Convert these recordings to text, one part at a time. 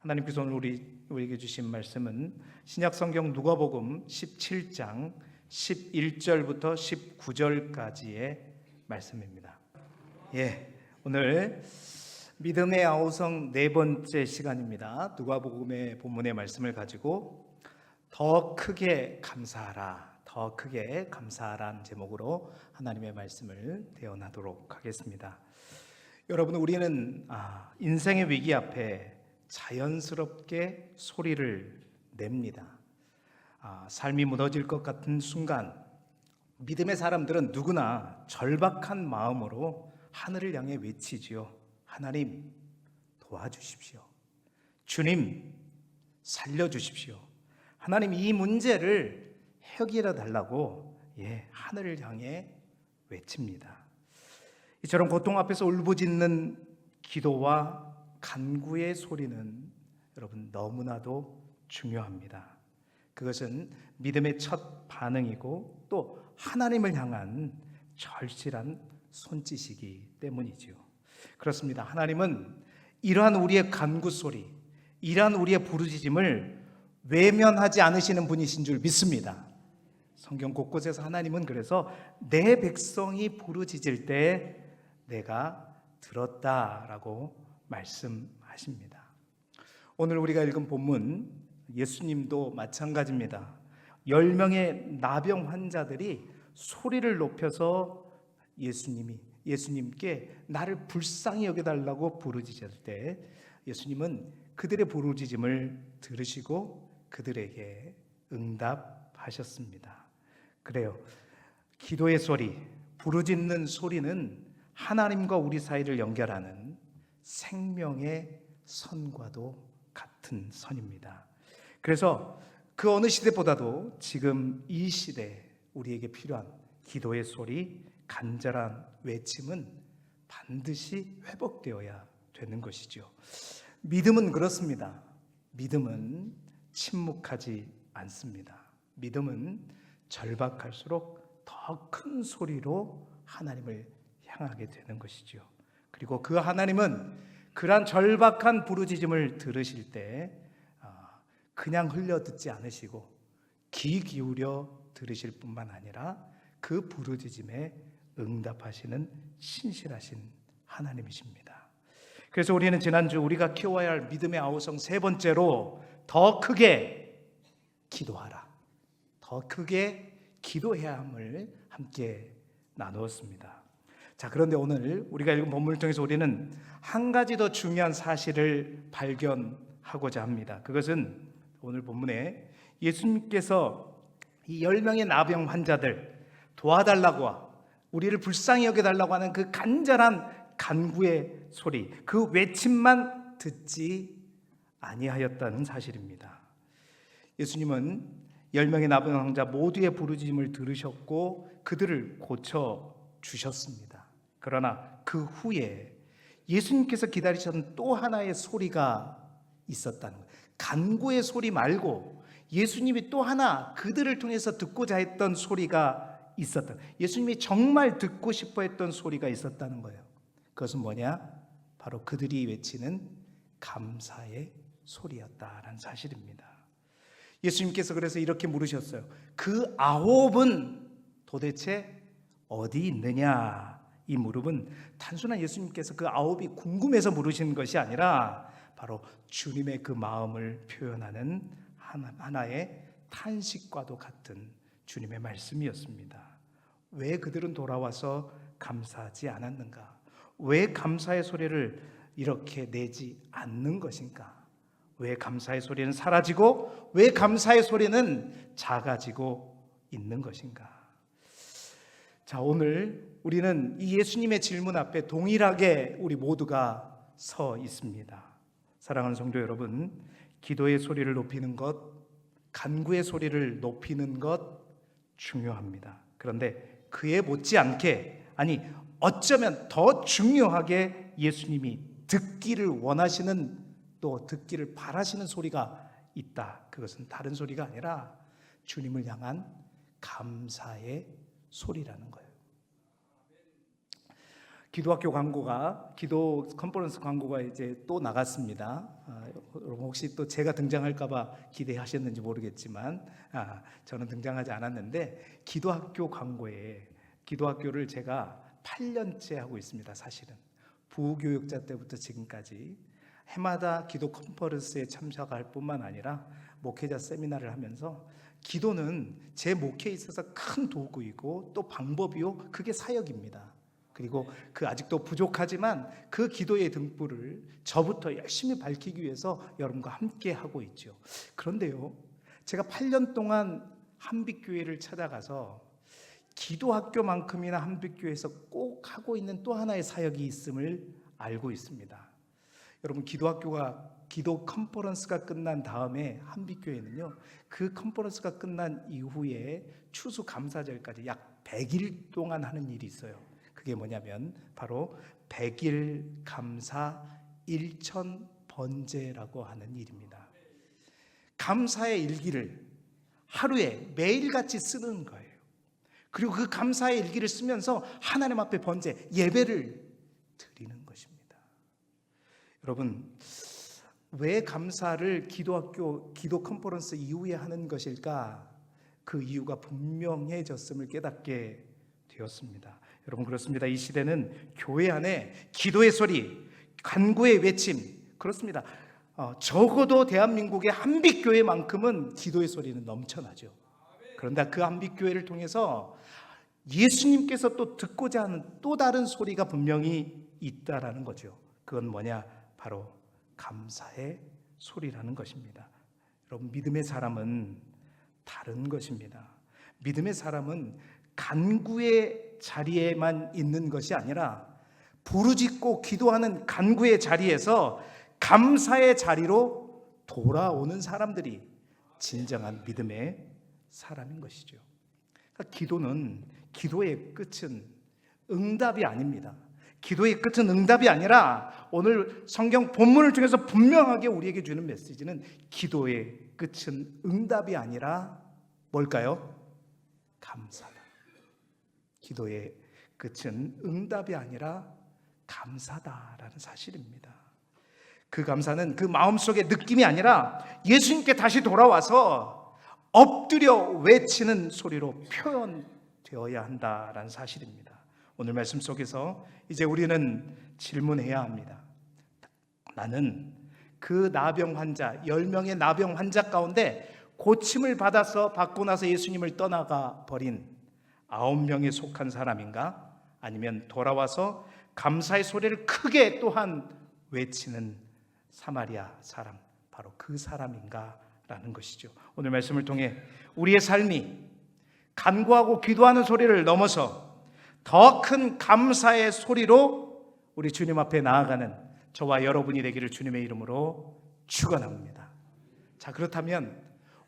하나님께서 오늘 우리에게 주신 말씀은 신약성경 누가복음 17장 11절부터 19절까지의 말씀입니다. 오늘 믿음의 아우성 네 번째 시간입니다. 누가복음의 본문의 말씀을 가지고 더 크게 감사하라, 더 크게 감사하라는 제목으로 하나님의 말씀을 대언하도록 하겠습니다. 여러분, 우리는 인생의 위기 앞에 자연스럽게 소리를 냅니다. 삶이 무너질 것 같은 순간 믿음의 사람들은 누구나 절박한 마음으로 하늘을 향해 외치지요. 하나님 도와주십시오. 주님 살려주십시오. 하나님 이 문제를 해결해 달라고 하늘을 향해 외칩니다. 이처럼 고통 앞에서 울부짖는 기도와 간구의 소리는 여러분 너무나도 중요합니다. 그것은 믿음의 첫 반응이고 또 하나님을 향한 절실한 손짓이기 때문이지요. 그렇습니다. 하나님은 이러한 우리의 간구 소리, 이러한 우리의 부르짖음을 외면하지 않으시는 분이신 줄 믿습니다. 성경 곳곳에서 하나님은 그래서 내 백성이 부르짖을 때 내가 들었다라고 말씀하십니다. 오늘 우리가 읽은 본문 예수님도 마찬가지입니다. 10명의 나병 환자들이 소리를 높여서 예수님께 나를 불쌍히 여겨달라고 부르짖을 때 예수님은 그들의 부르짖음을 들으시고 그들에게 응답하셨습니다. 그래요. 기도의 소리, 부르짖는 소리는 하나님과 우리 사이를 연결하는 생명의 선과도 같은 선입니다. 그래서 그 어느 시대보다도 지금 이 시대 우리에게 필요한 기도의 소리, 간절한 외침은 반드시 회복되어야 되는 것이죠. 믿음은 그렇습니다. 믿음은 침묵하지 않습니다. 믿음은 절박할수록 더 큰 소리로 하나님을 향하게 되는 것이죠. 그리고 그 하나님은 그러한 절박한 부르짖음을 들으실 때 그냥 흘려 듣지 않으시고 귀 기울여 들으실 뿐만 아니라 그 부르짖음에 응답하시는 신실하신 하나님이십니다. 그래서 우리는 지난주 우리가 키워야 할 믿음의 아우성 세 번째로 더 크게 기도하라, 더 크게 기도해야 함을 함께 나누었습니다. 자, 그런데 오늘 우리가 읽은 본문을 통해서 우리는 한 가지 더 중요한 사실을 발견하고자 합니다. 그것은 오늘 본문에 예수님께서 이 10명의 나병 환자들 도와달라고, 우리를 불쌍히 여겨달라고 하는 그 간절한 간구의 소리, 그 외침만 듣지 아니하였다는 사실입니다. 예수님은 10명의 나병 환자 모두의 부르짖음을 들으셨고 그들을 고쳐주셨습니다. 그러나 그 후에 예수님께서 기다리셨던 또 하나의 소리가 있었다는 거예요. 간구의 소리 말고 예수님이 또 하나 그들을 통해서 듣고자 했던 소리가 있었다. 예수님이 정말 듣고 싶어 했던 소리가 있었다는 거예요. 그것은 뭐냐? 바로 그들이 외치는 감사의 소리였다라는 사실입니다. 예수님께서 그래서 이렇게 물으셨어요. 그 9은 도대체 어디 있느냐? 이 물음은 단순한 예수님께서 그 9이 궁금해서 물으신 것이 아니라 바로 주님의 그 마음을 표현하는 하나의 탄식과도 같은 주님의 말씀이었습니다. 왜 그들은 돌아와서 감사하지 않았는가? 왜 감사의 소리를 이렇게 내지 않는 것인가? 왜 감사의 소리는 사라지고 왜 감사의 소리는 작아지고 있는 것인가? 자, 오늘 우리는 이 예수님의 질문 앞에 동일하게 우리 모두가 서 있습니다. 사랑하는 성도 여러분, 기도의 소리를 높이는 것, 간구의 소리를 높이는 것 중요합니다. 그런데 그에 못지않게, 아니 어쩌면 더 중요하게 예수님이 듣기를 원하시는, 또 듣기를 바라시는 소리가 있다. 그것은 다른 소리가 아니라 주님을 향한 감사의 소리라는 거예요. 기도학교 광고가, 기도 컨퍼런스 광고가 이제 또 나갔습니다. 여러분 혹시 또 제가 등장할까봐 기대하셨는지 모르겠지만 저는 등장하지 않았는데, 기도학교 광고에, 기도학교를 제가 8년째 하고 있습니다. 사실은 부교육자 때부터 지금까지 해마다 기도 컨퍼런스에 참석할 뿐만 아니라 목회자 세미나를 하면서, 기도는 제 목회에 있어서 큰 도구이고 또 방법이요, 그게 사역입니다. 그리고 그 아직도 부족하지만 그 기도의 등불을 저부터 열심히 밝히기 위해서 여러분과 함께 하고 있죠. 그런데요, 제가 8년 동안 한빛교회를 찾아가서 기도학교만큼이나 한빛교회에서 꼭 하고 있는 또 하나의 사역이 있음을 알고 있습니다. 여러분, 기도 컨퍼런스가 끝난 다음에 한빛교회는요, 그 컨퍼런스가 끝난 이후에 추수감사절까지 약 100일 동안 하는 일이 있어요. 그게 뭐냐면 바로 100일 감사 1천 번제라고 하는 일입니다. 감사의 일기를 하루에 매일같이 쓰는 거예요. 그리고 그 감사의 일기를 쓰면서 하나님 앞에 번제, 예배를 드리는 것입니다. 여러분, 왜 감사를 기도 컨퍼런스 이후에 하는 것일까? 그 이유가 분명해졌음을 깨닫게 되었습니다. 여러분, 그렇습니다. 이 시대는 교회 안에 기도의 소리, 간구의 외침, 그렇습니다. 적어도 대한민국의 한빛교회만큼은 기도의 소리는 넘쳐나죠. 그런데 그 한빛교회를 통해서 예수님께서 또 듣고자 하는 또 다른 소리가 분명히 있다라는 거죠. 그건 뭐냐? 바로 감사의 소리라는 것입니다. 여러분, 믿음의 사람은 다른 것입니다. 믿음의 사람은 간구의 자리에만 있는 것이 아니라 부르짖고 기도하는 간구의 자리에서 감사의 자리로 돌아오는 사람들이 진정한 믿음의 사람인 것이죠. 그러니까 기도의 끝은 응답이 아닙니다. 기도의 끝은 응답이 아니라 오늘 성경 본문을 통해서 분명하게 우리에게 주는 메시지는, 기도의 끝은 응답이 아니라 뭘까요? 감사다. 기도의 끝은 응답이 아니라 감사다라는 사실입니다. 그 감사는 그 마음속의 느낌이 아니라 예수님께 다시 돌아와서 엎드려 외치는 소리로 표현되어야 한다라는 사실입니다. 오늘 말씀 속에서 이제 우리는 질문해야 합니다. 나는 그 나병 환자, 10명의 나병 환자 가운데 고침을 받고 나서 예수님을 떠나가 버린 9명에 속한 사람인가? 아니면 돌아와서 감사의 소리를 크게 또한 외치는 사마리아 사람, 바로 그 사람인가? 라는 것이죠. 오늘 말씀을 통해 우리의 삶이 간구하고 기도하는 소리를 넘어서 더 큰 감사의 소리로 우리 주님 앞에 나아가는 저와 여러분이 되기를 주님의 이름으로 축원합니다. 자, 그렇다면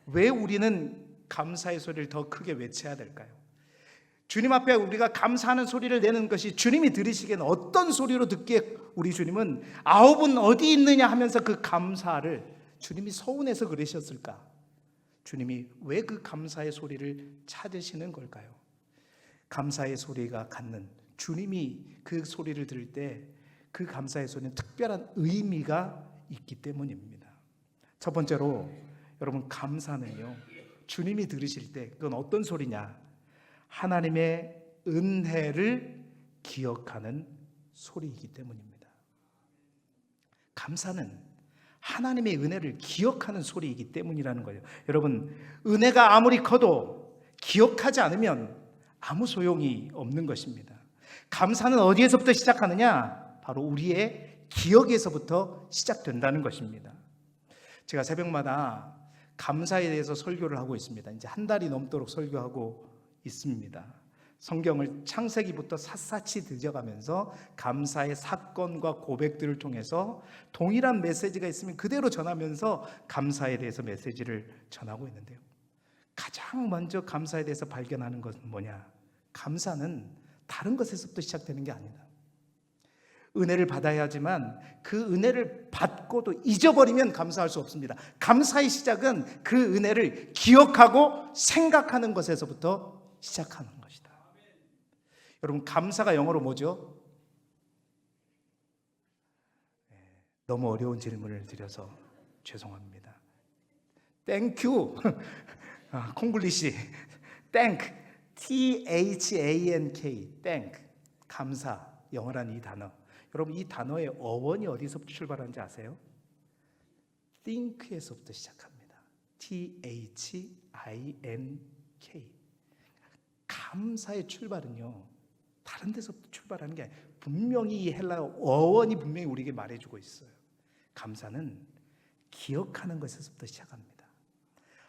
왜 우리는 감사의 소리를 더 크게 외쳐야 될까요? 주님 앞에 우리가 감사하는 소리를 내는 것이 주님이 들으시기에는 어떤 소리로 듣기에 우리 주님은 9은 어디 있느냐 하면서 그 감사를 주님이 서운해서 그러셨을까? 주님이 왜 그 감사의 소리를 찾으시는 걸까요? 감사의 소리가 갖는, 주님이 그 소리를 들을 때 그 감사의 소리는 특별한 의미가 있기 때문입니다. 첫 번째로 여러분, 감사는요, 주님이 들으실 때 그건 어떤 소리냐? 하나님의 은혜를 기억하는 소리이기 때문입니다. 감사는 하나님의 은혜를 기억하는 소리이기 때문이라는 거예요. 여러분, 은혜가 아무리 커도 기억하지 않으면 아무 소용이 없는 것입니다. 감사는 어디에서부터 시작하느냐? 바로 우리의 기억에서부터 시작된다는 것입니다. 제가 새벽마다 감사에 대해서 설교를 하고 있습니다. 이제 한 달이 넘도록 설교하고 있습니다. 성경을 창세기부터 샅샅이 뒤져가면서 감사의 사건과 고백들을 통해서 동일한 메시지가 있으면 그대로 전하면서 감사에 대해서 메시지를 전하고 있는데요, 가장 먼저 감사에 대해서 발견하는 것은 뭐냐? 감사는 다른 것에서부터 시작되는 게 아니다. 은혜를 받아야 하지만 그 은혜를 받고도 잊어버리면 감사할 수 없습니다. 감사의 시작은 그 은혜를 기억하고 생각하는 것에서부터 시작하는 것이다. 여러분, 감사가 영어로 뭐죠? 너무 어려운 질문을 드려서 죄송합니다. 땡큐. 콩글리시 땡크, THANK, 땡크, 감사, 영어란 이 단어. 여러분, 이 단어의 어원이 어디서부터 출발하는지 아세요? think에서부터 시작합니다. THINK. 감사의 출발은요, 다른 데서부터 출발하는 게 아니에요. 분명히 이 헬라어 어원이 분명히 우리에게 말해주고 있어요. 감사는 기억하는 것에서부터 시작합니다.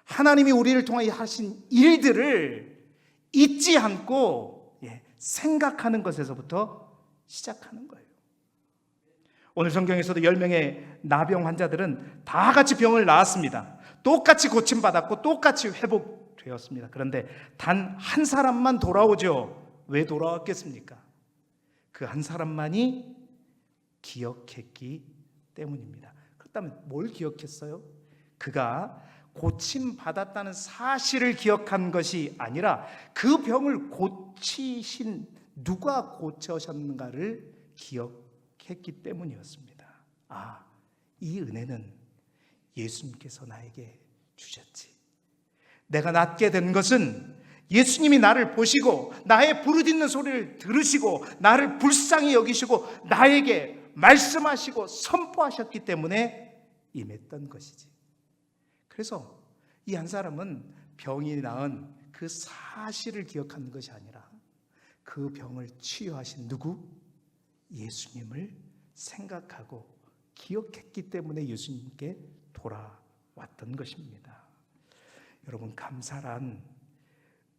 하나님이 우리를 통하여 하신 일들을 잊지 않고 생각하는 것에서부터 시작하는 거예요. 오늘 성경에서도 10명의 나병 환자들은 다 같이 병을 나았습니다. 똑같이 고침받았고 똑같이 회복되었습니다. 그런데 단 한 사람만 돌아오죠. 왜 돌아왔겠습니까? 그 한 사람만이 기억했기 때문입니다. 그렇다면 뭘 기억했어요? 그가 고침받았다는 사실을 기억한 것이 아니라 그 병을 고치신 누가 고쳐셨는가를 기억했기 때문이었습니다. 이 은혜는 예수님께서 나에게 주셨지. 내가 낫게 된 것은 예수님이 나를 보시고 나의 부르짖는 소리를 들으시고 나를 불쌍히 여기시고 나에게 말씀하시고 선포하셨기 때문에 임했던 것이지. 그래서 이 한 사람은 병이 나은 그 사실을 기억하는 것이 아니라 그 병을 치유하신 누구? 예수님을 생각하고 기억했기 때문에 예수님께 돌아왔던 것입니다. 여러분, 감사란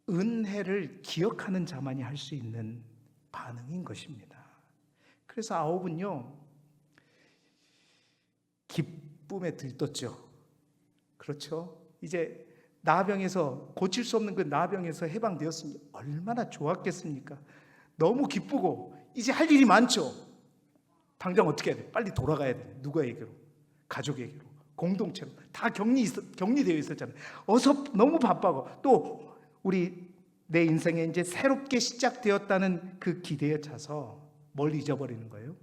은혜를 기억하는 자만이 할 수 있는 반응인 것입니다. 그래서 아홉은요, 기쁨에 들떴죠. 그렇죠? 이제 나병에서, 고칠 수 없는 그 나병에서 해방되었으니 얼마나 좋았겠습니까? 너무 기쁘고 이제 할 일이 많죠. 당장 어떻게 해야 돼? 빨리 돌아가야 돼. 누구에게로? 가족에게로, 공동체로. 다 격리되어 있었잖아요. 어서, 너무 바빠고 또 내 인생에 이제 새롭게 시작되었다는 그 기대에 차서 뭘 잊어버리는 거예요?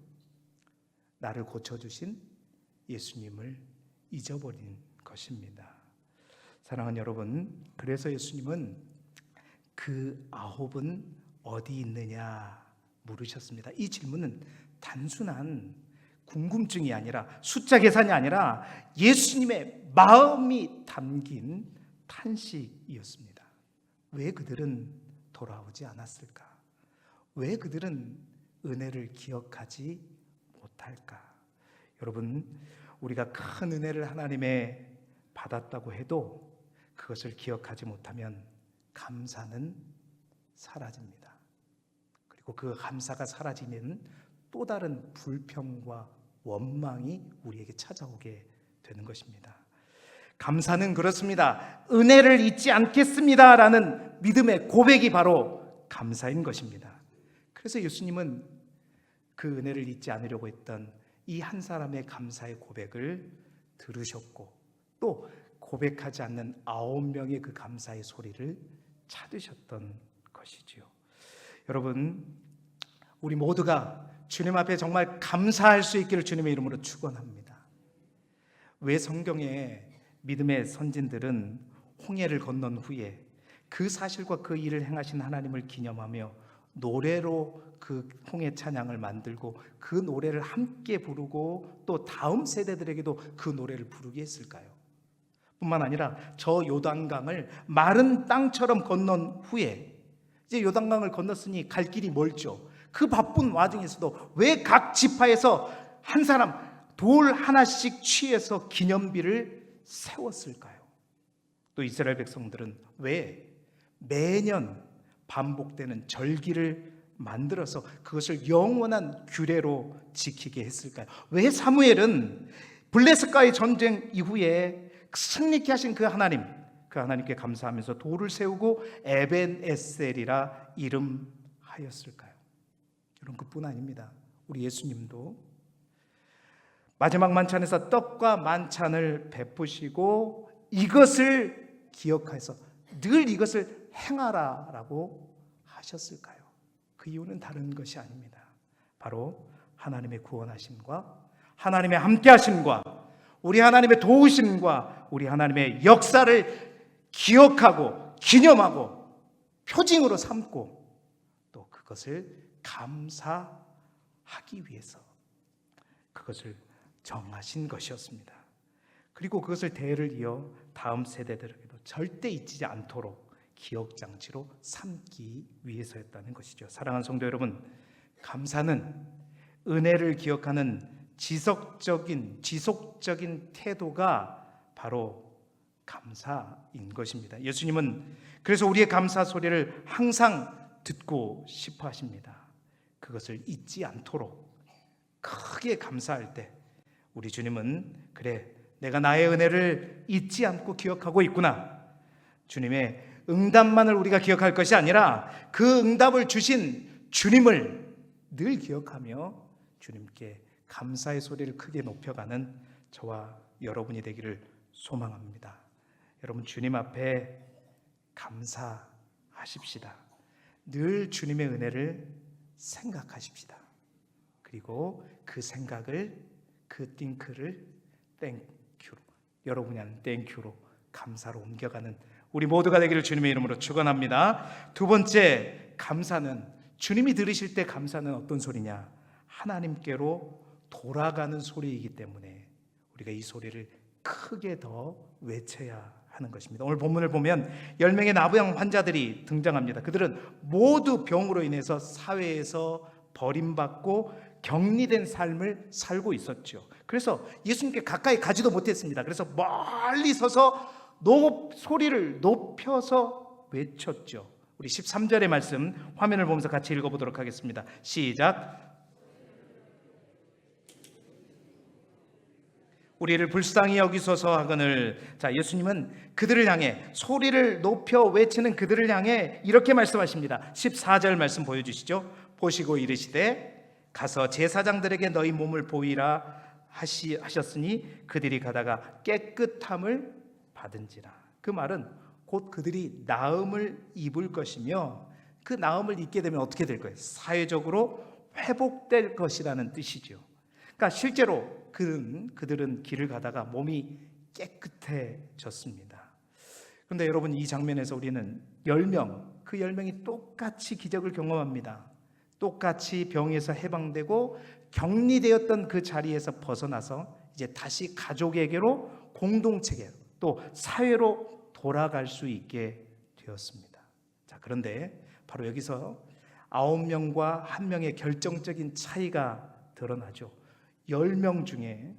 나를 고쳐주신 예수님을 잊어버린 것입니다. 사랑하는 여러분, 그래서 예수님은 그 아홉은 어디 있느냐 물으셨습니다. 이 질문은 단순한 궁금증이 아니라, 숫자 계산이 아니라 예수님의 마음이 담긴 탄식이었습니다. 왜 그들은 돌아오지 않았을까? 왜 그들은 은혜를 기억하지 못할까? 여러분, 우리가 큰 은혜를 하나님의 받았다고 해도 그것을 기억하지 못하면 감사는 사라집니다. 그리고 그 감사가 사라지면 또 다른 불평과 원망이 우리에게 찾아오게 되는 것입니다. 감사는 그렇습니다. 은혜를 잊지 않겠습니다라는 믿음의 고백이 바로 감사인 것입니다. 그래서 예수님은 그 은혜를 잊지 않으려고 했던 이 한 사람의 감사의 고백을 들으셨고, 또 고백하지 않는 9명의 그 감사의 소리를 찾으셨던 것이지요. 여러분, 우리 모두가 주님 앞에 정말 감사할 수 있기를 주님의 이름으로 축원합니다. 왜 성경에 믿음의 선진들은 홍해를 건넌 후에 그 사실과 그 일을 행하신 하나님을 기념하며 노래로 그 홍해 찬양을 만들고 그 노래를 함께 부르고 또 다음 세대들에게도 그 노래를 부르게 했을까요? 뿐만 아니라 저 요단강을 마른 땅처럼 건넌 후에, 이제 요단강을 건넜으니 갈 길이 멀죠. 그 바쁜 와중에서도 왜 각 지파에서 한 사람 돌 하나씩 취해서 기념비를 세웠을까요? 또 이스라엘 백성들은 왜 매년 반복되는 절기를 만들어서 그것을 영원한 규례로 지키게 했을까요? 왜 사무엘은 블레셋과의 전쟁 이후에 승리케 하신 그 하나님께 감사하면서 돌을 세우고 에벤에셀이라 이름하였을까요? 여러분, 그뿐 아닙니다. 우리 예수님도 마지막 만찬에서 떡과 만찬을 베푸시고 이것을 기억해서 늘 이것을 행하라라고 하셨을까요? 그 이유는 다른 것이 아닙니다. 바로 하나님의 구원하심과 하나님의 함께하심과 우리 하나님의 도우심과 우리 하나님의 역사를 기억하고 기념하고 표징으로 삼고 또 그것을 감사하기 위해서 그것을 정하신 것이었습니다. 그리고 그것을 대를 이어 다음 세대들에게도 절대 잊지 않도록 기억장치로 삼기 위해서였다는 것이죠. 사랑하는 성도 여러분, 감사는 은혜를 기억하는 지속적인 태도가 바로 감사인 것입니다. 예수님은 그래서 우리의 감사 소리를 항상 듣고 싶어 하십니다. 그것을 잊지 않도록 크게 감사할 때 우리 주님은 그래, 내가 나의 은혜를 잊지 않고 기억하고 있구나. 주님의 응답만을 우리가 기억할 것이 아니라 그 응답을 주신 주님을 늘 기억하며 주님께 감사의 소리를 크게 높여가는 저와 여러분이 되기를 소망합니다. 여러분, 주님 앞에 감사하십시다. 늘 주님의 은혜를 생각하십시다. 그리고 그 생각을, 그 띵크를 땡큐로, 여러분이 하는 땡큐로 감사로 옮겨가는 우리 모두가 되기를 주님의 이름으로 축원합니다. 두 번째, 감사는, 주님이 들으실 때 감사는 어떤 소리냐? 하나님께로 돌아가는 소리이기 때문에 우리가 이 소리를 크게 더 외쳐야 하는 것입니다. 오늘 본문을 보면 10명의 나부양 환자들이 등장합니다. 그들은 모두 병으로 인해서 사회에서 버림받고 격리된 삶을 살고 있었죠. 그래서 예수님께 가까이 가지도 못했습니다. 그래서 멀리 서서 소리를 높여서 외쳤죠. 우리 13절의 말씀 화면을 보면서 같이 읽어보도록 하겠습니다. 시작. 우리를 불쌍히 여기소서 하거늘. 자, 예수님은 그들을 향해, 소리를 높여 외치는 그들을 향해 이렇게 말씀하십니다. 14절 말씀 보여주시죠. 보시고 이르시되 가서 제사장들에게 너희 몸을 보이라 하셨으니 그들이 가다가 깨끗함을 받은지라. 그 말은 곧 그들이 나음을 입을 것이며 그 나음을 입게 되면 어떻게 될 거예요? 사회적으로 회복될 것이라는 뜻이죠. 그러니까 실제로 그들은 길을 가다가 몸이 깨끗해졌습니다. 그런데 여러분, 이 장면에서 우리는 10명, 그 10명이 똑같이 기적을 경험합니다. 똑같이 병에서 해방되고 격리되었던 그 자리에서 벗어나서 이제 다시 가족에게로, 공동체계로, 또 사회로 돌아갈 수 있게 되었습니다. 자, 그런데 바로 여기서 9명과 1명의 결정적인 차이가 드러나죠. 10명 중에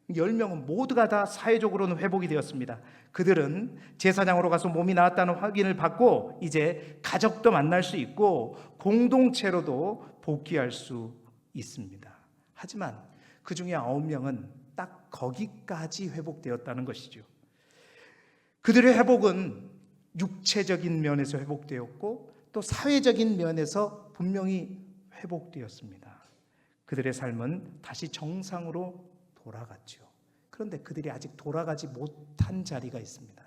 10명은 모두가 다 사회적으로는 회복이 되었습니다. 그들은 제사장으로 가서 몸이 나았다는 확인을 받고 이제 가족도 만날 수 있고 공동체로도 복귀할 수 있습니다. 하지만 그 중에 9명은 딱 거기까지 회복되었다는 것이죠. 그들의 회복은 육체적인 면에서 회복되었고 또 사회적인 면에서 분명히 회복되었습니다. 그들의 삶은 다시 정상으로 돌아갔죠. 그런데 그들이 아직 돌아가지 못한 자리가 있습니다.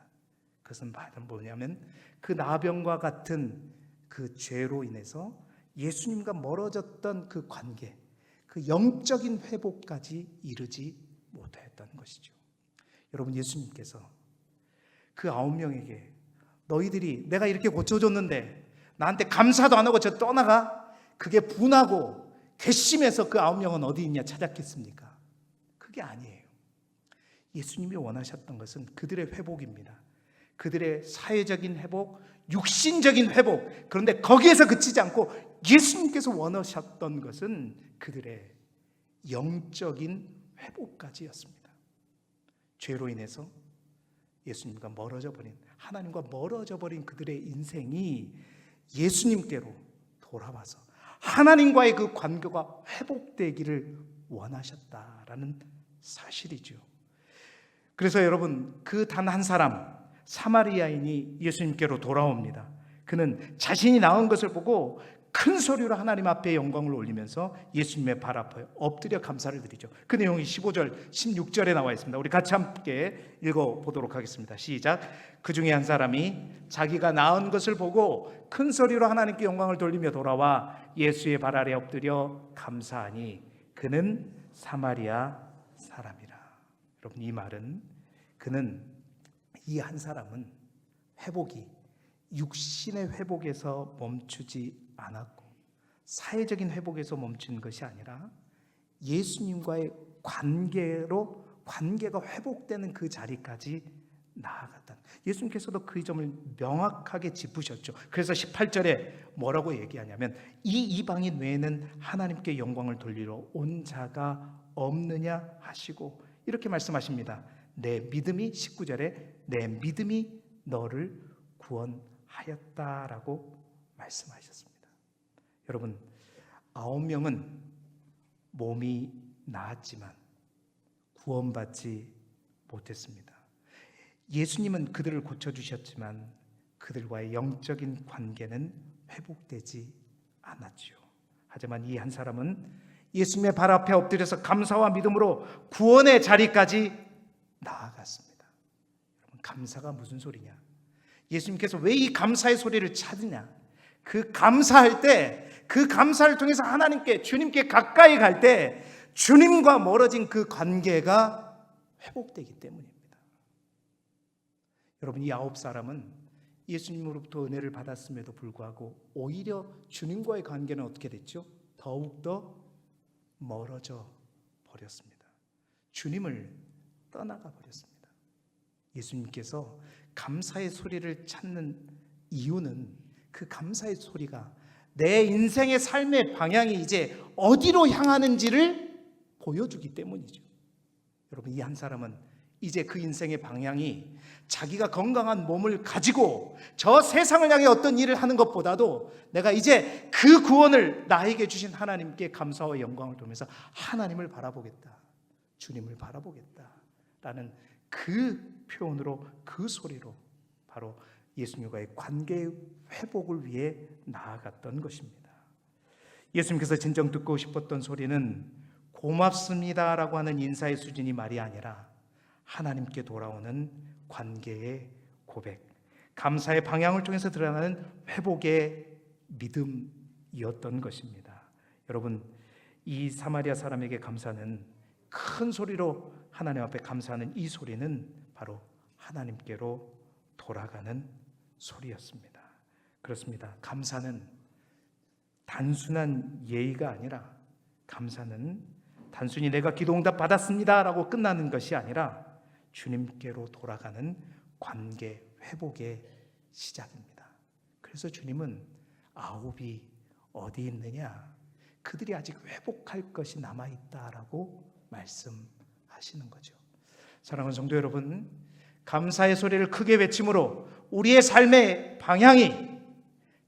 그것은 뭐냐면 그 나병과 같은 그 죄로 인해서 예수님과 멀어졌던 그 관계, 그 영적인 회복까지 이르지 못하였다는 것이죠. 여러분, 예수님께서 그 9명에게 너희들이 내가 이렇게 고쳐줬는데 나한테 감사도 안 하고 저 떠나가? 그게 분하고 괘씸해서 그 9명은 어디 있냐 찾았겠습니까? 그게 아니에요. 예수님이 원하셨던 것은 그들의 회복입니다. 그들의 사회적인 회복, 육신적인 회복. 그런데 거기에서 그치지 않고 예수님께서 원하셨던 것은 그들의 영적인 회복까지였습니다. 죄로 인해서 예수님과 멀어져 버린, 하나님과 멀어져 버린 그들의 인생이 예수님께로 돌아와서 하나님과의 그 관계가 회복되기를 원하셨다라는 사실이죠. 그래서 여러분, 그 단 한 사람, 사마리아인이 예수님께로 돌아옵니다. 그는 자신이 나은 것을 보고 큰 소리로 하나님 앞에 영광을 올리면서 예수님의 발 앞에 엎드려 감사를 드리죠. 그 내용이 15절, 16절에 나와 있습니다. 우리 같이 함께 읽어보도록 하겠습니다. 시작. 그 중에 한 사람이 자기가 나은 것을 보고 큰 소리로 하나님께 영광을 돌리며 돌아와 예수의 발 아래 엎드려 감사하니 그는 사마리아 사람이라. 여러분, 이 말은 이 한 사람은 회복이 육신의 회복에서 멈추지 않았고 사회적인 회복에서 멈춘 것이 아니라 예수님과의 관계가 회복되는 그 자리까지 나아갔다. 예수님께서도 그 점을 명확하게 짚으셨죠. 그래서 18절에 뭐라고 얘기하냐면 이 이방인 외에는 하나님께 영광을 돌리러 온 자가 없느냐 하시고 이렇게 말씀하십니다. 내 믿음이 19절에 내 믿음이 너를 구원하였다라고 말씀하셨습니다. 여러분, 9명은 몸이 나았지만 구원받지 못했습니다. 예수님은 그들을 고쳐주셨지만 그들과의 영적인 관계는 회복되지 않았죠. 하지만 이 한 사람은 예수님의 발 앞에 엎드려서 감사와 믿음으로 구원의 자리까지 나아갔습니다. 여러분, 감사가 무슨 소리냐? 예수님께서 왜 이 감사의 소리를 찾으냐? 그 감사할 때, 그 감사를 통해서 주님께 가까이 갈 때 주님과 멀어진 그 관계가 회복되기 때문입니다. 여러분, 이 9사람은 예수님으로부터 은혜를 받았음에도 불구하고 오히려 주님과의 관계는 어떻게 됐죠? 더욱더 멀어져 버렸습니다. 주님을 떠나가 버렸습니다. 예수님께서 감사의 소리를 찾는 이유는 그 감사의 소리가 내 인생의 삶의 방향이 이제 어디로 향하는지를 보여주기 때문이죠. 여러분, 이 한 사람은 이제 그 인생의 방향이 자기가 건강한 몸을 가지고 저 세상을 향해 어떤 일을 하는 것보다도 내가 이제 그 구원을 나에게 주신 하나님께 감사와 영광을 돌면서 하나님을 바라보겠다, 주님을 바라보겠다라는 그 표현으로, 그 소리로 바로 예수님과의 관계의 회복을 위해 나아갔던 것입니다. 예수님께서 진정 듣고 싶었던 소리는 고맙습니다라고 하는 인사의 수준이 말이 아니라 하나님께 돌아오는 관계의 고백, 감사의 방향을 통해서 드러나는 회복의 믿음이었던 것입니다. 여러분, 이 사마리아 사람에게 감사는 큰 소리로 하나님 앞에 감사하는 이 소리는 바로 하나님께로 돌아가는 소리였습니다. 그렇습니다. 감사는 단순한 예의가 아니라, 감사는 단순히 내가 기도응답 받았습니다라고 끝나는 것이 아니라 주님께로 돌아가는 관계 회복의 시작입니다. 그래서 주님은 9이 어디 있느냐? 그들이 아직 회복할 것이 남아있다라고 말씀하시는 거죠. 사랑하는 성도 여러분, 감사의 소리를 크게 외침으로 우리의 삶의 방향이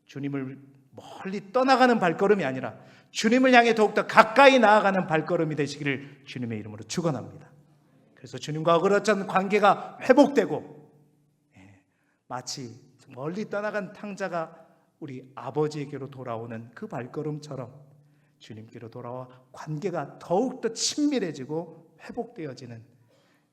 주님을 멀리 떠나가는 발걸음이 아니라 주님을 향해 더욱더 가까이 나아가는 발걸음이 되시기를 주님의 이름으로 축원합니다. 그래서 주님과 어그러졌던 관계가 회복되고 마치 멀리 떠나간 탕자가 우리 아버지에게로 돌아오는 그 발걸음처럼 주님께로 돌아와 관계가 더욱더 친밀해지고 회복되어지는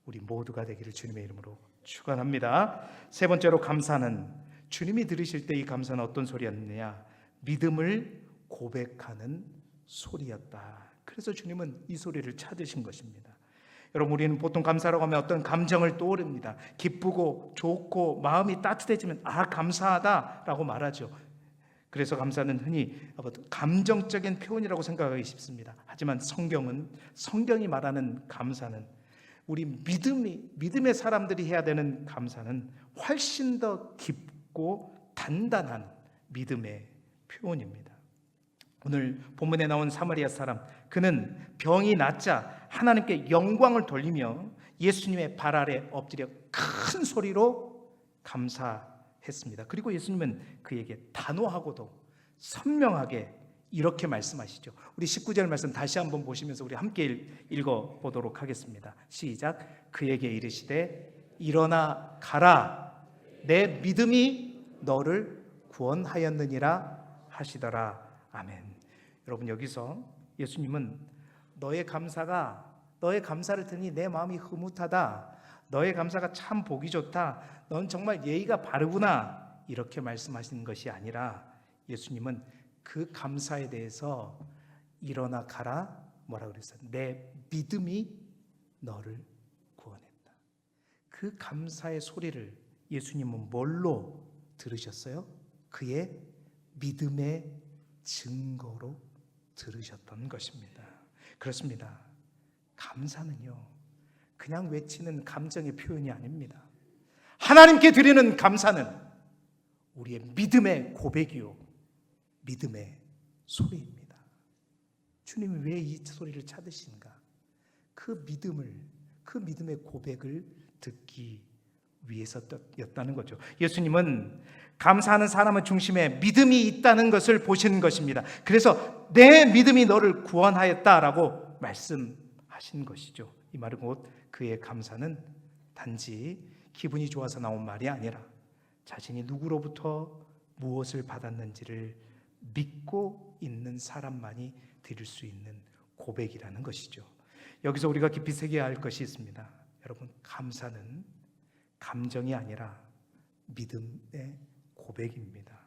우리 모두가 되기를 주님의 이름으로 축원합니다. 세 번째로, 감사는 주님이 들으실 때 이 감사는 어떤 소리였느냐? 믿음을 고백하는 소리였다. 그래서 주님은 이 소리를 찾으신 것입니다. 여러분, 우리는 보통 감사라고 하면 어떤 감정을 떠오릅니다. 기쁘고 좋고 마음이 따뜻해지면 감사하다라고 말하죠. 그래서 감사는 흔히 감정적인 표현이라고 생각하기 쉽습니다. 하지만 성경이 말하는 감사는, 우리 믿음의 사람들이 해야 되는 감사는 훨씬 더 깊고 단단한 믿음의 표현입니다. 오늘 본문에 나온 사마리아 사람, 그는 병이 낫자 하나님께 영광을 돌리며 예수님의 발 아래 엎드려 큰 소리로 감사했습니다. 그리고 예수님은 그에게 단호하고도 선명하게 이렇게 말씀하시죠. 우리 19절 말씀 다시 한번 보시면서 우리 함께 읽어보도록 하겠습니다. 시작. 그에게 이르시되 일어나 가라, 내 믿음이 너를 구원하였느니라 하시더라. 아멘. 여러분, 여기서 예수님은 너의 감사를 듣니 내 마음이 흐뭇하다, 너의 감사가 참 보기 좋다, 넌 정말 예의가 바르구나, 이렇게 말씀하시는 것이 아니라 예수님은 그 감사에 대해서 일어나 가라, 뭐라고 그랬어요? 내 믿음이 너를 구원했다. 그 감사의 소리를 예수님은 뭘로 들으셨어요? 그의 믿음의 증거로 들으셨던 것입니다. 그렇습니다. 감사는요, 그냥 외치는 감정의 표현이 아닙니다. 하나님께 드리는 감사는 우리의 믿음의 고백이요, 믿음의 소리입니다. 주님이 왜 이 소리를 찾으신가? 그 믿음의 고백을 듣기 위해서였다는 거죠. 예수님은 감사하는 사람의 중심에 믿음이 있다는 것을 보시는 것입니다. 그래서 내 믿음이 너를 구원하였다라고 말씀하신 것이죠. 이 말은 곧 그의 감사는 단지 기분이 좋아서 나온 말이 아니라 자신이 누구로부터 무엇을 받았는지를 믿고 있는 사람만이 드릴 수 있는 고백이라는 것이죠. 여기서 우리가 깊이 새겨야 할 것이 있습니다. 여러분, 감사는 감정이 아니라 믿음의 고백입니다.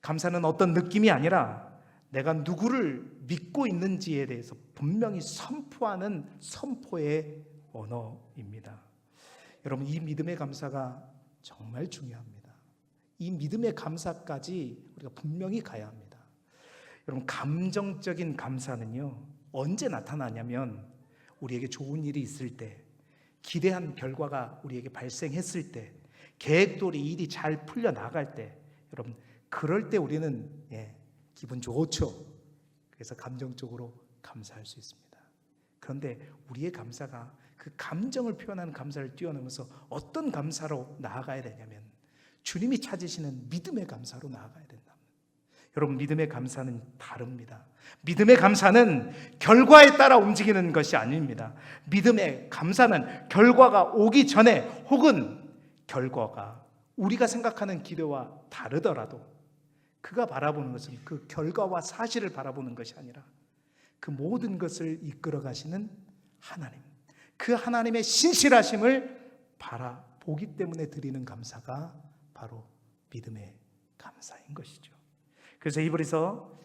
감사는 어떤 느낌이 아니라 내가 누구를 믿고 있는지에 대해서 분명히 선포하는 선포의 언어입니다. 여러분, 이 믿음의 감사가 정말 중요합니다. 이 믿음의 감사까지 우리가 분명히 가야 합니다. 여러분, 감정적인 감사는요, 언제 나타나냐면 우리에게 좋은 일이 있을 때, 기대한 결과가 우리에게 발생했을 때, 계획대로 일이 잘 풀려나갈 때, 여러분, 그럴 때 우리는 기분 좋죠. 그래서 감정적으로 감사할 수 있습니다. 그런데 우리의 감사가 그 감정을 표현하는 감사를 뛰어넘어서 어떤 감사로 나아가야 되냐면 주님이 찾으시는 믿음의 감사로 나아가야 된다. 여러분, 믿음의 감사는 다릅니다. 믿음의 감사는 결과에 따라 움직이는 것이 아닙니다. 믿음의 감사는 결과가 오기 전에, 혹은 결과가 우리가 생각하는 기대와 다르더라도 그가 바라보는 것은 그 결과와 사실을 바라보는 것이 아니라 그 모든 것을 이끌어 가시는 하나님, 그 하나님의 신실하심을 바라보기 때문에 드리는 감사가 바로 믿음의 감사인 것이죠. 그래서 히브리서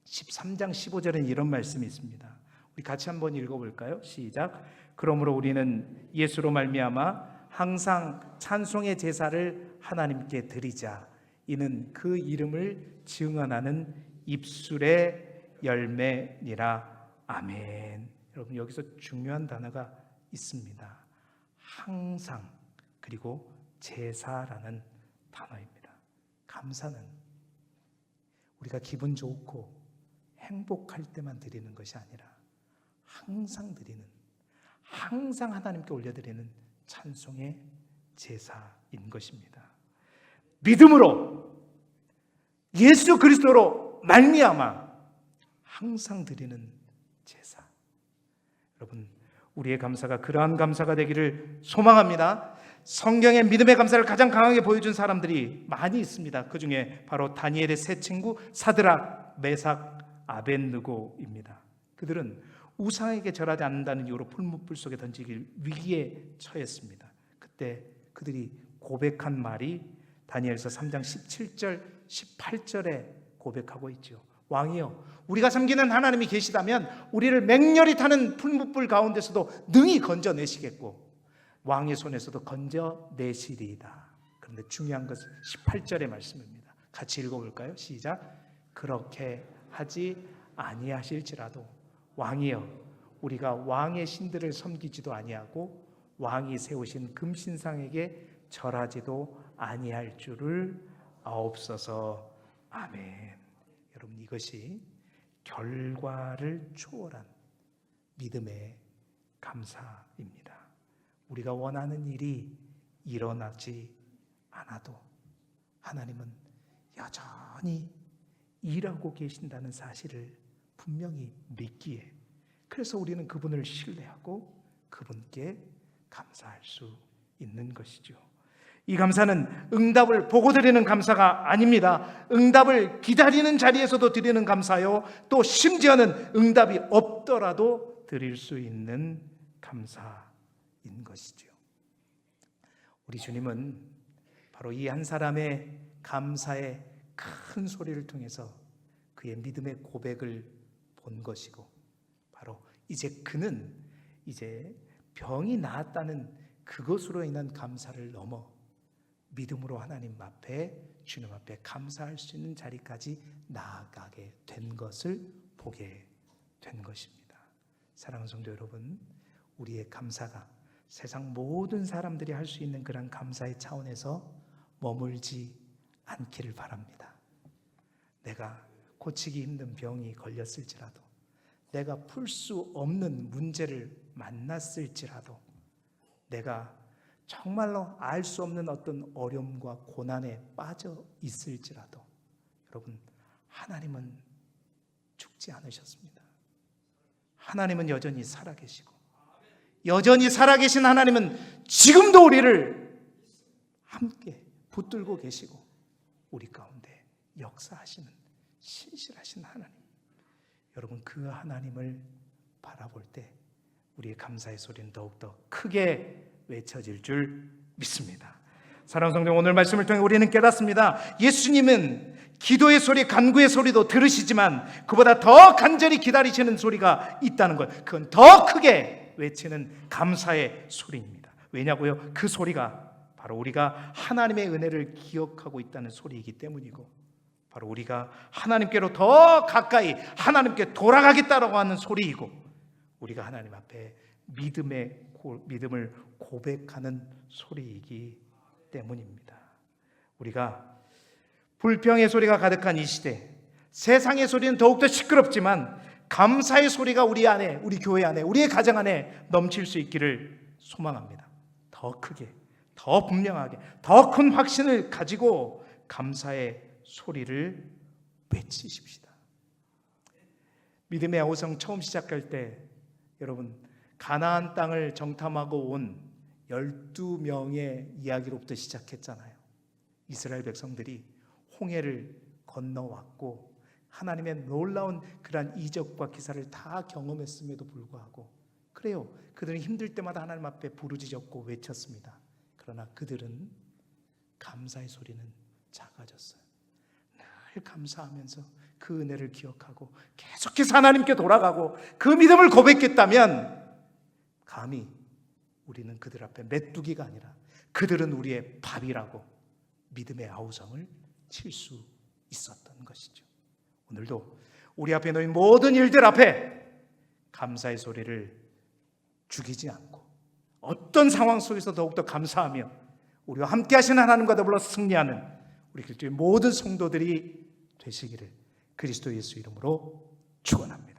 13장 15절에 이런 말씀이 있습니다. 우리 같이 한번 읽어볼까요? 시작. 그러므로 우리는 예수로 말미암아 항상 찬송의 제사를 하나님께 드리자. 이는 그 이름을 증언하는 입술의 열매니라. 아멘. 여러분, 여기서 중요한 단어가 있습니다. 항상, 그리고 제사라는 단어입니다. 감사는 우리가 기분 좋고 행복할 때만 드리는 것이 아니라 항상 드리는, 항상 하나님께 올려드리는 찬송의 제사인 것입니다. 믿음으로 예수 그리스도로 말미암아 항상 드리는 제사. 여러분, 우리의 감사가 그러한 감사가 되기를 소망합니다. 성경의 믿음의 감사를 가장 강하게 보여준 사람들이 많이 있습니다. 그 중에 바로 다니엘의 세 친구 사드락, 메삭, 아벳느고입니다. 그들은 우상에게 절하지 않는다는 이유로 풀무불 속에 던지길 위기에 처했습니다. 그때 그들이 고백한 말이 다니엘서 3장 17절 18절에 고백하고 있죠. 왕이여, 우리가 섬기는 하나님이 계시다면 우리를 맹렬히 타는 풀무불 가운데서도 능히 건져내시겠고 왕의 손에서도 건져내시리이다. 그런데 중요한 것은 18절의 말씀입니다. 같이 읽어볼까요? 시작. 그렇게 하지 아니하실지라도 왕이여, 우리가 왕의 신들을 섬기지도 아니하고 왕이 세우신 금신상에게 절하지도 아니할 줄을 아옵소서. 아멘. 여러분, 이것이 결과를 초월한 믿음의 감사입니다. 우리가 원하는 일이 일어나지 않아도 하나님은 여전히 일하고 계신다는 사실을 분명히 믿기에, 그래서 우리는 그분을 신뢰하고 그분께 감사할 수 있는 것이죠. 이 감사는 응답을 보고 드리는 감사가 아닙니다. 응답을 기다리는 자리에서도 드리는 감사요, 또 심지어는 응답이 없더라도 드릴 수 있는 감사인 것이죠. 우리 주님은 바로 이 한 사람의 감사의 큰 소리를 통해서 그의 믿음의 고백을 본 것이고, 바로 이제 그는 이제 병이 나았다는 그것으로 인한 감사를 넘어 믿음으로 하나님 앞에, 주님 앞에 감사할 수 있는 자리까지 나아가게 된 것을 보게 된 것입니다. 사랑하는 성도 여러분, 우리의 감사가 세상 모든 사람들이 할 수 있는 그런 감사의 차원에서 머물지 않기를 바랍니다. 내가 고치기 힘든 병이 걸렸을지라도, 내가 풀 수 없는 문제를 만났을지라도, 내가 정말로 알 수 없는 어떤 어려움과 고난에 빠져 있을지라도, 여러분, 하나님은 죽지 않으셨습니다. 하나님은 여전히 살아계시고, 여전히 살아계신 하나님은 지금도 우리를 함께 붙들고 계시고 우리 가운데 역사하시는 신실하신 하나님, 여러분, 그 하나님을 바라볼 때 우리의 감사의 소리는 더욱더 크게 외쳐질 줄 믿습니다. 사랑하는 성도, 오늘 말씀을 통해 우리는 깨닫습니다. 예수님은 기도의 소리, 간구의 소리도 들으시지만 그보다 더 간절히 기다리시는 소리가 있다는 것, 그건 더 크게 외치는 감사의 소리입니다. 왜냐고요? 그 소리가 바로 우리가 하나님의 은혜를 기억하고 있다는 소리이기 때문이고, 바로 우리가 하나님께로 더 가까이 하나님께 돌아가겠다라고 하는 소리이고, 우리가 하나님 앞에 믿음을 고백하는 소리이기 때문입니다. 우리가 불평의 소리가 가득한 이 시대, 세상의 소리는 더욱더 시끄럽지만 감사의 소리가 우리 안에, 우리 교회 안에, 우리의 가정 안에 넘칠 수 있기를 소망합니다. 더 크게, 더 분명하게, 더 큰 확신을 가지고 감사의 소리를 외치십시다. 믿음의 아우성 처음 시작할 때, 여러분, 가나안 땅을 정탐하고 온 12명의 이야기로부터 시작했잖아요. 이스라엘 백성들이 홍해를 건너왔고 하나님의 놀라운 그러한 이적과 기사를 다 경험했음에도 불구하고, 그래요, 그들은 힘들 때마다 하나님 앞에 부르짖었고 외쳤습니다. 그러나 그들은 감사의 소리는 작아졌어요. 늘 감사하면서 그 은혜를 기억하고 계속해서 하나님께 돌아가고 그 믿음을 고백했다면, 감히 우리는 그들 앞에 메뚜기가 아니라 그들은 우리의 밥이라고 믿음의 아우성을 칠 수 있었던 것이죠. 오늘도 우리 앞에 놓인 모든 일들 앞에 감사의 소리를 죽이지 않고 어떤 상황 속에서 더욱더 감사하며 우리와 함께 하시는 하나님과 더불어 승리하는 우리 그리스도의 모든 성도들이 되시기를 그리스도 예수 이름으로 축원합니다.